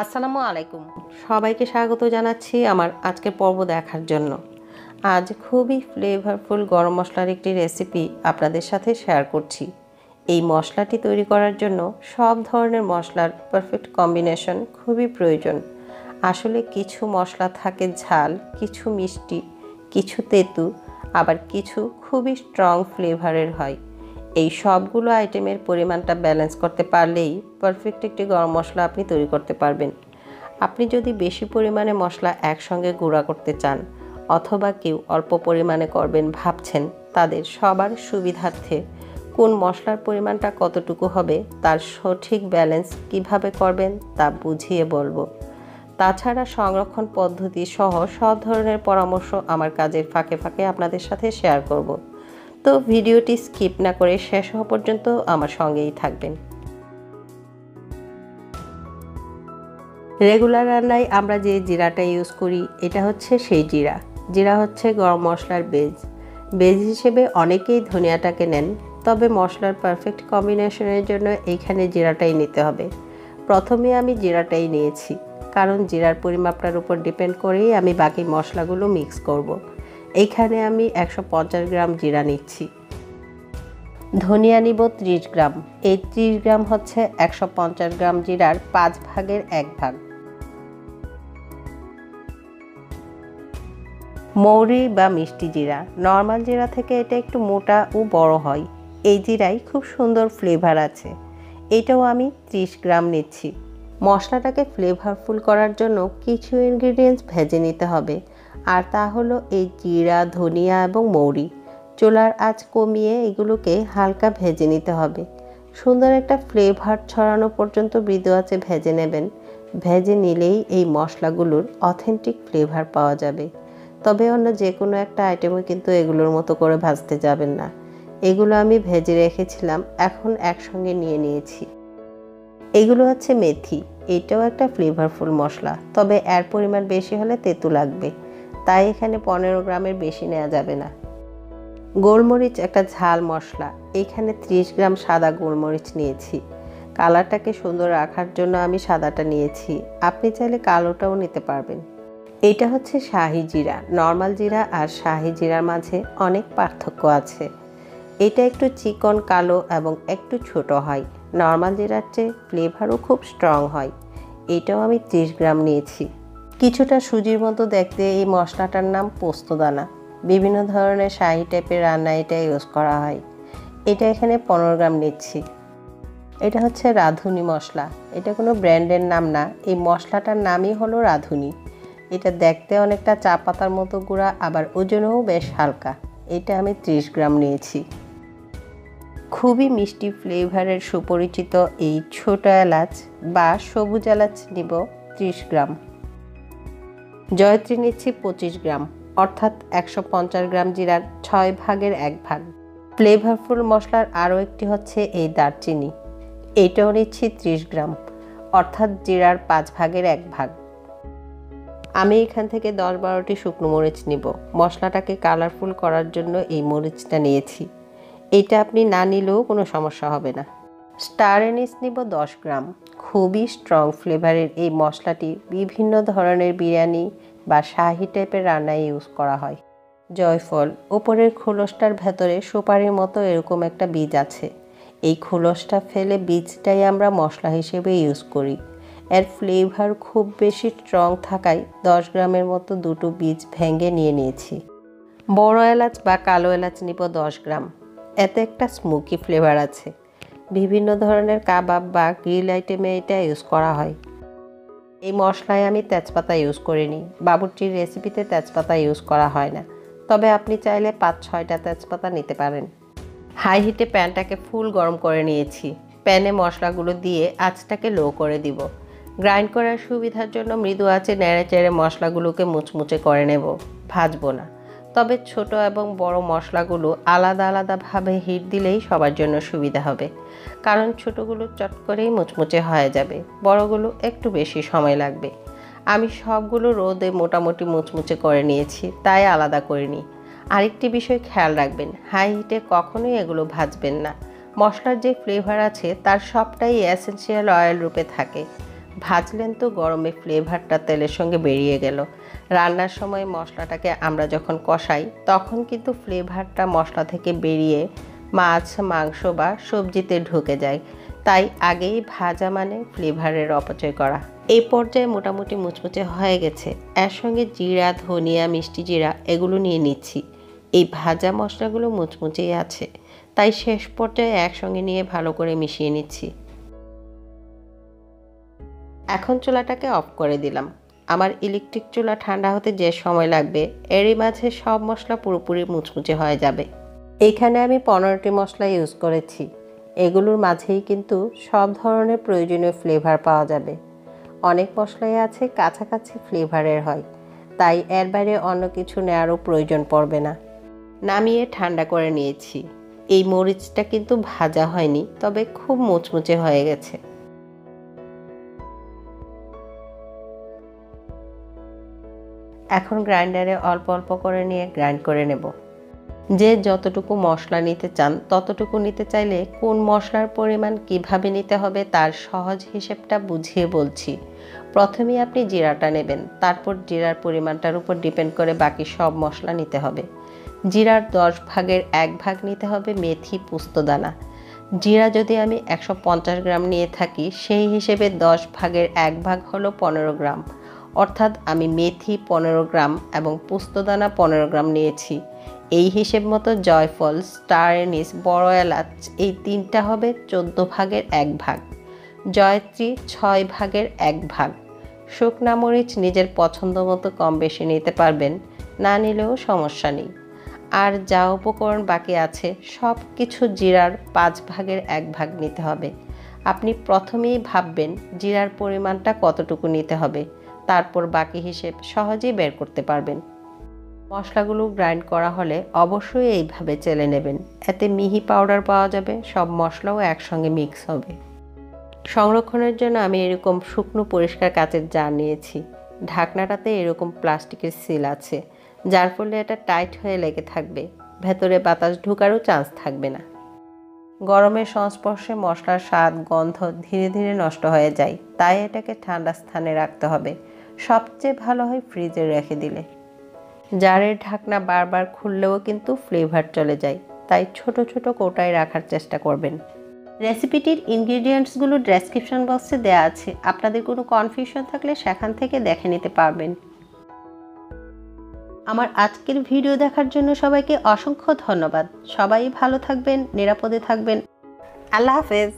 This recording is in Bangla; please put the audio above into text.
আসসালামু আলাইকুম, সবাইকে স্বাগত জানাচ্ছি আমার আজকের পর্ব দেখার জন্য। আজ খুবই ফ্লেভারফুল গরম মশলার একটি রেসিপি আপনাদের সাথে শেয়ার করছি। এই মশলাটি তৈরি করার জন্য সব ধরনের মশলার পারফেক্ট কম্বিনেশন খুবই প্রয়োজন। আসলে কিছু মশলা থাকে ঝাল, কিছু মিষ্টি, কিছু তেঁতু, আবার কিছু খুবই স্ট্রং ফ্লেভারের হয়। এই সবগুলো আইটেমের পরিমাণটা ব্যালেন্স করতে পারলেই পারফেক্ট একটি গরম মশলা আপনি তৈরি করতে পারবেন। আপনি যদি বেশি পরিমাণে মশলা একসঙ্গে গুঁড়া করতে চান অথবা কেউ অল্প পরিমাণে করবেন ভাবছেন, তাদের সবার সুবিধার্থে কোন মশলার পরিমাণটা কতটুকু হবে তার সঠিক ব্যালেন্স কিভাবে করবেন তা বুঝিয়ে বলবো। তাছাড়া সংরক্ষণ পদ্ধতি সহ সব ধরনের পরামর্শ আমার কাজের ফাঁকে ফাঁকে আপনাদের সাথে শেয়ার করব। তো ভিডিওটি স্কিপ না করে শেষ হওয়া পর্যন্ত আমার সঙ্গেই থাকবেন। রেগুলার রান্নায় আমরা যে জিরাটা ইউজ করি এটা হচ্ছে সেই জিরা হচ্ছে গরম মশলার বেজ হিসেবে অনেকেই ধনিয়াটাকে নেন, তবে মশলার পারফেক্ট কম্বিনেশনের জন্য এইখানে জিরাটাই নিতে হবে। প্রথমে আমি জিরাটাই নিয়েছি, কারণ জিরার পরিমাপটার উপর ডিপেন্ড করেই আমি বাকি মশলাগুলো মিক্স করব। এইখানে আমি 150 গ্রাম জিরা নিচ্ছি। ধনিয়া নিব 30 গ্রাম। এই 30 গ্রাম হচ্ছে 150 গ্রাম জিরার 5 ভাগের 1 ভাগ। মৌরি বা মিষ্টি জিরা, নর্মাল জিরা থেকে এটা একটু মোটা ও বড় হয়। এই জিরায় খুব সুন্দর ফ্লেভার আছে, এটাও আমি 30 গ্রাম নিচ্ছি। মশলাটাকে ফ্লেভারফুল করার জন্য কিছু ইনগ্রিডিয়েন্টস ভেজে নিতে হবে, আর তা হলো এই জিরা, ধনিয়া এবং মৌরি। চুলার আঁচ কমিয়ে এগুলোকে হালকা ভেজে নিতে হবে। সুন্দর একটা ফ্লেভার ছড়ানো পর্যন্ত মৃদু আঁচে ভেজে নেবেন। ভেজে নিলেই এই মশলাগুলোর অথেন্টিক ফ্লেভার পাওয়া যাবে। তবে অন্য যে কোনো একটা আইটেমও কিন্তু এগুলোর মতো করে ভাজতে যাবেন না। এগুলো আমি ভেজে রেখেছিলাম, এখন একসঙ্গে নিয়ে নিয়েছি। এগুলো হচ্ছে মেথি, এটাও একটা ফ্লেভারফুল মশলা, তবে এর পরিমাণ বেশি হলে তেঁতু লাগবে, তাই এখানে 15 গ্রামের বেশি নেওয়া যাবে না। গোলমরিচ একটা ঝাল মশলা, এখানে 30 গ্রাম সাদা গোলমরিচ নিয়েছি। কালারটাকে সুন্দর রাখার জন্য আমি সাদাটা নিয়েছি, আপনি চাইলে কালোটাও নিতে পারবেন। এটা হচ্ছে শাহি জিরা। নর্মাল জিরা আর শাহি জিরার মাঝে অনেক পার্থক্য আছে। এটা একটু চিকন কালো এবং একটু ছোট হয়। নর্মাল জিরার চেয়ে ফ্লেভারও খুব স্ট্রং হয়। এটাও আমি 30 গ্রাম নিয়েছি। কিছুটা সুজির মতো দেখতে এই মশলাটার নাম পোস্তদানা। বিভিন্ন ধরনের শাহি টাইপের রান্না এটা ইউজ করা হয়। এটা এখানে 15 গ্রাম নিচ্ছি। এটা হচ্ছে রাঁধুনি মশলা, এটা কোনো ব্র্যান্ডের নাম না, এই মশলাটার নামই হলো রাঁধুনি। এটা দেখতে অনেকটা চা পাতার মতো গুঁড়া, আবার ওজনেও বেশ হালকা। এটা আমি 30 গ্রাম নিয়েছি। খুবই মিষ্টি ফ্লেভারের সুপরিচিত এই ছোট এলাচ বা সবুজ এলাচ নিব 30 গ্রাম। জয়ত্রী নিচ্ছি 25 গ্রাম, অর্থাৎ 150 গ্রাম জিরার 6 ভাগের 1 ভাগ। ফ্লেভারফুল মশলার আরও একটি হচ্ছে এই দারচিনি, এইটাও নিচ্ছি 30 গ্রাম, অর্থাৎ জিরার 5 ভাগের 1 ভাগ। আমি এখান থেকে 10-12টি শুকনো মরিচ নিব। মশলাটাকে কালারফুল করার জন্য এই মরিচটা নিয়েছি। এটা আপনি না নিলেও কোনো সমস্যা হবে না। স্টার এনিস নিব 10 গ্রাম। খুবই স্ট্রং ফ্লেভারের এই মশলাটি বিভিন্ন ধরনের বিরিয়ানি বা শাহি টাইপের রান্নায় ইউজ করা হয়। জয়ফল, ওপরের খোলসটার ভেতরে সুপারির মতো এরকম একটা বীজ আছে। এই খোলসটা ফেলে বীজটাই আমরা মশলা হিসেবে ইউজ করি। এর ফ্লেভার খুব বেশি স্ট্রং থাকায় 10 গ্রামের মতো দুটো বীজ ভেঙে নিয়ে নিয়েছি। বড় এলাচ বা কালো এলাচ নিব 10 গ্রাম। এতে একটা স্মোকি ফ্লেভার আছে। বিভিন্ন ধরনের কাবাব বা গ্রিল আইটেমে এটা ইউজ করা হয়। এই মশলায় আমি তেজপাতা ইউজ করিনি, বাবুর্চির রেসিপিতে তেজপাতা ইউজ করা হয় না, তবে আপনি চাইলে 5-6টা তেজপাতা নিতে পারেন। হাই হিটে প্যানটাকে ফুল গরম করে নিয়েছি। প্যানে মশলাগুলো দিয়ে আঁচটাকে লো করে দিব। গ্রাইন্ড করার সুবিধার জন্য মৃদু আঁচে নেড়ে চেড়ে মশলাগুলোকে মুচমুচে করে নেব, ভাজবো না। তবে ছোট এবং বড় মশলাগুলো আলাদা আলাদাভাবে হিট দিলেই সবার জন্য সুবিধা হবে, কারণ ছোটগুলো চট করেই মুচমুচে হয়ে যাবে, বড়গুলো একটু বেশি সময় লাগবে। আমি সবগুলো রোদে মোটামুটি মুচমুচে করে নিয়েছি, তাই আলাদা করিনি। আরেকটি বিষয় খেয়াল রাখবেন, হাই হিটে কখনোই এগুলো ভাজবেন না। মশলার যে ফ্লেভার আছে তার সবটাই এসেনশিয়াল অয়েল রূপে থাকে। ভাজলেন তো গরমে ফ্লেভারটা তেলের সঙ্গে বেরিয়ে গেল। রান্নার সময় মশলাটাকে আমরা যখন কষাই তখন কিন্তু ফ্লেভারটা মশলা থেকে বেরিয়ে মাছ, মাংস বা সবজিতে ঢুকে যায়। তাই আগেই ভাজা মানে ফ্লেভারের অপচয় করা। এই পর্যায়ে মোটামুটি মুচমুচে হয়ে গেছে। এর সঙ্গে জিরা, ধনিয়া, মিষ্টি জিরা এগুলো নিয়ে নিচ্ছি। এই ভাজা মশলাগুলো মুচমুচেই আছে, তাই শেষ পর্যায়ে একসঙ্গে নিয়ে ভালো করে মিশিয়ে নিচ্ছি। এখন চুলাটাকে অফ করে দিলাম। আমার ইলেকট্রিক চুলা ঠান্ডা হতে যে সময় লাগবে এরই মাঝে সব মশলা পুরোপুরি মুচমুচে হয়ে যাবে। এইখানে আমি 15টি মশলা ইউজ করেছি। এগুলোর মাঝেই কিন্তু সব ধরনের প্রয়োজনীয় ফ্লেভার পাওয়া যাবে। অনেক মশলাই আছে কাছাকাছি ফ্লেভারের হয়, তাই এর বাইরে অন্য কিছু নেওয়ারও প্রয়োজন পড়বে না। নামিয়ে ঠান্ডা করে নিয়েছি। এই মরিচটা কিন্তু ভাজা হয়নি, তবে খুব মুচমুচে হয়ে গেছে। এখন গ্রাইন্ডারে অল্প অল্প করে নিয়ে গ্রাইন্ড করে নেব। যে যতটুকু মশলা নিতে চান ততটুকু নিতে চাইলে কোন মশলার পরিমাণ কিভাবে নিতে হবে তার সহজ হিসেবটা বুঝিয়ে বলছি। প্রথমেই আপনি জিরাটা নেবেন, তারপর জিরার পরিমাণটার উপর ডিপেন্ড করে বাকি সব মশলা নিতে হবে। জিরার 10 ভাগের 1 ভাগ নিতে হবে মেথি, পোস্তদানা। জিরা যদি আমি 150 গ্রাম নিয়ে থাকি সেই হিসেবে 10 ভাগের 1 ভাগ হলো 15 গ্রাম, অর্থাৎ আমি মেথি 15 গ্রাম এবং পোস্তদানা 15 গ্রাম নিয়েছি। এই হিসেব মতো জয়ফল, স্টার এনিস, বড় এলাচ এই 3টা হবে 14 ভাগের 1 ভাগ, জয়ত্রী 6 ভাগের 1 ভাগ। শুকনা মরিচ নিজের পছন্দ মতো কম বেশি নিতে পারবেন, না নিলেও সমস্যা নেই। আর যা উপকরণ বাকি আছে সব কিছু জিরার 5 ভাগের 1 ভাগ নিতে হবে। আপনি প্রথমেই ভাববেন জিরার পরিমাণটা কতটুকু নিতে হবে, তারপর বাকি হিসেব সহজেই বের করতে পারবেন। মশলাগুলো গ্রাইন্ড করা হলে অবশ্যই এইভাবে চেলে নেবেন, এতে মিহি পাউডার পাওয়া যাবে, সব মশলাও একসঙ্গে মিক্স হবে। সংরক্ষণের জন্য আমি এরকম শুকনো পরিষ্কার কাচের জার নিয়েছি। ঢাকনাটাতে এরকম প্লাস্টিকের সিল আছে, যার ফলে এটা টাইট হয়ে লেগে থাকবে, ভেতরে বাতাস ঢোকারও চান্স থাকবে না। গরমের সংস্পর্শে মশলার স্বাদ, গন্ধ ধীরে ধীরে নষ্ট হয়ে যায়, তাই এটাকে ঠান্ডা স্থানে রাখতে হবে। সবচেয়ে ভালো হয় ফ্রিজে রেখে দিলে। জারের ঢাকনা বারবার খুললেও কিন্তু ফ্লেভার চলে যায়, তাই ছোট ছোট কৌটায় রাখার চেষ্টা করবেন। রেসিপিটির ইনগ্রিডিয়েন্টসগুলো ডেসক্রিপশন বক্সে দেওয়া আছে, আপনাদের কোনো কনফিউশন থাকলে সেখান থেকে দেখে নিতে পারবেন। আমার আজকের ভিডিও দেখার জন্য সবাইকে অসংখ্য ধন্যবাদ। সবাই ভালো থাকবেন, নিরাপদে থাকবেন। আল্লাহ হাফেজ।